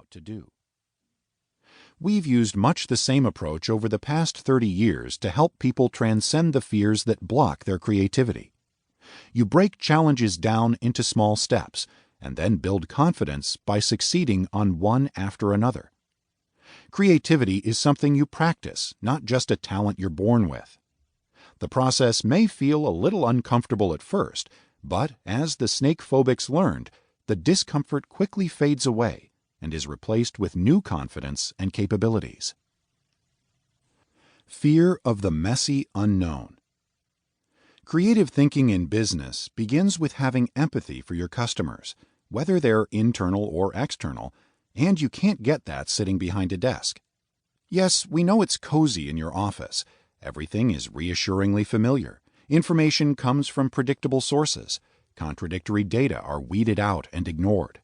about to do. We've used much the same approach over the past 30 years to help people transcend the fears that block their creativity. You break challenges down into small steps and then build confidence by succeeding on one after another. Creativity is something you practice, not just a talent you're born with. The process may feel a little uncomfortable at first, but as the snake phobics learned, the discomfort quickly fades away and is replaced with new confidence and capabilities. Fear of the messy unknown. Creative thinking in business begins with having empathy for your customers, whether they're internal or external, and you can't get that sitting behind a desk. Yes, we know it's cozy in your office. Everything is reassuringly familiar. Information comes from predictable sources. Contradictory data are weeded out and ignored.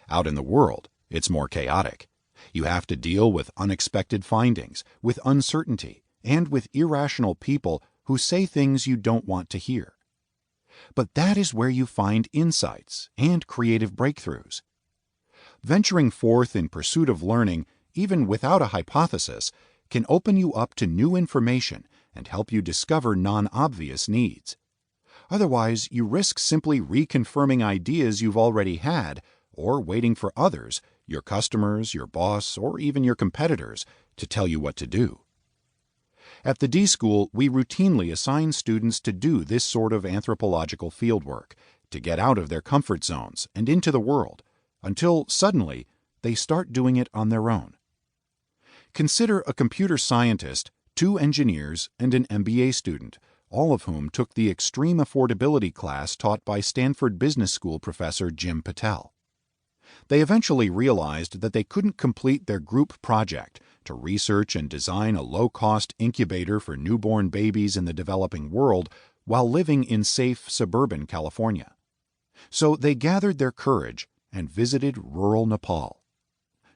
Out in the world, it's more chaotic. You have to deal with unexpected findings, with uncertainty, and with irrational people who say things you don't want to hear. But that is where you find insights and creative breakthroughs. Venturing forth in pursuit of learning, even without a hypothesis, can open you up to new information and help you discover non-obvious needs. Otherwise, you risk simply reconfirming ideas you've already had or waiting for others, your customers, your boss, or even your competitors, to tell you what to do. At the D-School, we routinely assign students to do this sort of anthropological fieldwork, to get out of their comfort zones and into the world, until suddenly they start doing it on their own. Consider a computer scientist, 2 engineers, and an MBA student, all of whom took the extreme affordability class taught by Stanford Business School professor Jim Patel. They eventually realized that they couldn't complete their group project to research and design a low-cost incubator for newborn babies in the developing world while living in safe suburban California. So they gathered their courage and visited rural Nepal.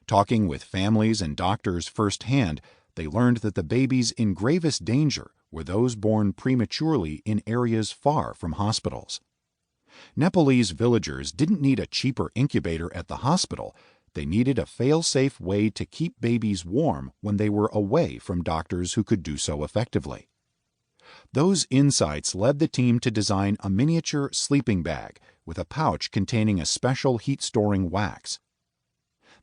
Talking with families and doctors firsthand, they learned that the babies in gravest danger were those born prematurely in areas far from hospitals. Nepalese villagers didn't need a cheaper incubator at the hospital. They needed a fail-safe way to keep babies warm when they were away from doctors who could do so effectively. Those insights led the team to design a miniature sleeping bag with a pouch containing a special heat-storing wax.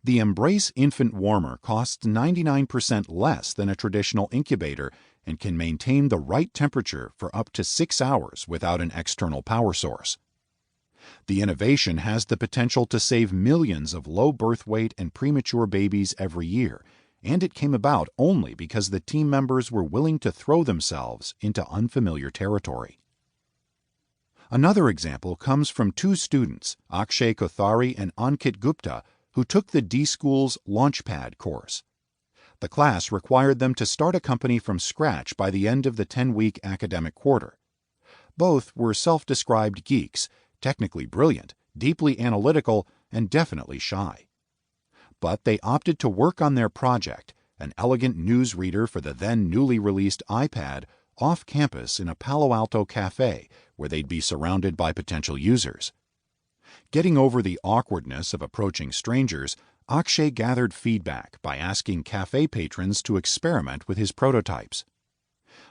The Embrace infant warmer costs 99% less than a traditional incubator and can maintain the right temperature for up to 6 hours without an external power source. The innovation has the potential to save millions of low birth weight and premature babies every year, and it came about only because the team members were willing to throw themselves into unfamiliar territory. Another example comes from 2 students, Akshay Kothari and Ankit Gupta, who took the D-School's Launchpad course. The class required them to start a company from scratch by the end of the 10-week academic quarter. Both were self-described geeks, technically brilliant, deeply analytical, and definitely shy. But they opted to work on their project, an elegant newsreader for the then newly released iPad, off campus in a Palo Alto cafe where they'd be surrounded by potential users. Getting over the awkwardness of approaching strangers, Akshay gathered feedback by asking cafe patrons to experiment with his prototypes.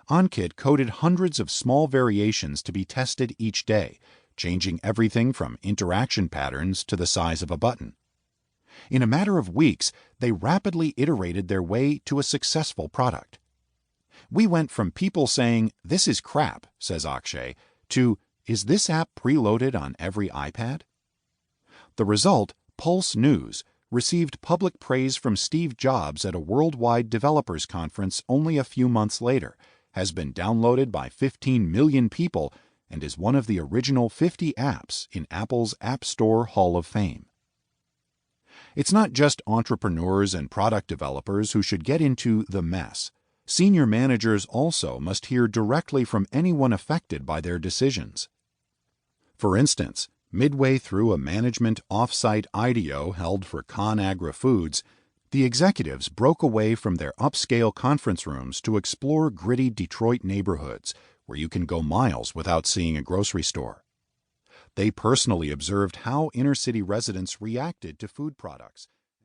Ankit coded hundreds of small variations to be tested each day, changing everything from interaction patterns to the size of a button. In a matter of weeks, they rapidly iterated their way to a successful product. We went from people saying, "This is crap," says Akshay, to, "Is this app preloaded on every iPad?" The result, Pulse News, received public praise from Steve Jobs at a worldwide developers conference only a few months later, has been downloaded by 15 million people, and is one of the original 50 apps in Apple's App Store Hall of Fame. It's not just entrepreneurs and product developers who should get into the mess. Senior managers also must hear directly from anyone affected by their decisions. For instance, midway through a management off-site IDEO held for ConAgra Foods, the executives broke away from their upscale conference rooms to explore gritty Detroit neighborhoods where you can go miles without seeing a grocery store. They personally observed how inner-city residents reacted to food products